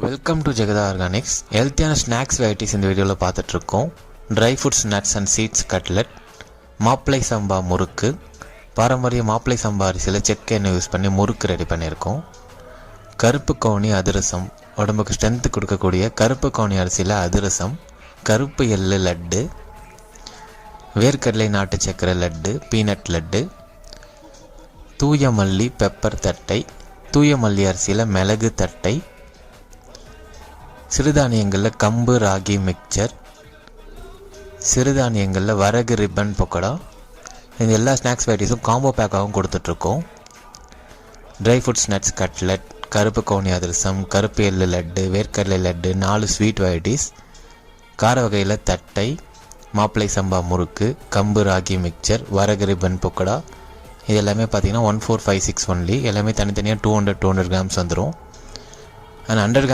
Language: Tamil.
Welcome to Jagatha organics. ஹெல்த்தியான ஸ்நாக்ஸ் வெரைட்டிஸ் இந்த வீடியோவில் பார்த்துட்ருக்கோம். Dry fruits, nuts and seeds cutlet, மாப்பிளை சம்பா முறுக்கு, பாரம்பரிய மாப்பிளை சம்பா அரிசியில் செக்க எண்ணெய் யூஸ் பண்ணி முறுக்கு ரெடி பண்ணியிருக்கோம். கருப்பு கவுனி அதிரசம், உடம்புக்கு ஸ்ட்ரென்த்து கொடுக்கக்கூடிய கருப்பு கவுனி அரிசியில் அதிரசம், கருப்பு எள்ளு லட்டு, வேர்க்கடலை நாட்டு சக்கரை லட்டு, பீனட் லட்டு, தூய மல்லி பெப்பர் தட்டை, தூய மல்லி அரிசியில் மிளகு தட்டை, சிறுதானியங்களில் கம்பு ராகி மிக்சர், சிறுதானியங்களில் வரகு ரிப்பன் பக்கோடா. இந்த எல்லா ஸ்நாக்ஸ் வெரைட்டிஸும் காம்போ பேக்காகவும் கொடுத்துட்ருக்கோம். ட்ரை ஃப்ரூட்ஸ் நட்ஸ் கட்லெட், கருப்பு கவுனி அதிரசம், கருப்பு எள்ளு லட்டு, வேர்க்கடலை லட்டு, 4 ஸ்வீட் வெரைட்டிஸ், கார வகையில் தட்டை, மாப்பிளை சம்பா முறுக்கு, கம்பு ராகி மிக்சர், வரகு ரிப்பன் பக்கோடா. இது எல்லாமே பார்த்தீங்கன்னா 1456 ஒன்லி. எல்லாமே தனித்தனியாக 200 கிராம்ஸ் வந்துடும். அண்ட் 100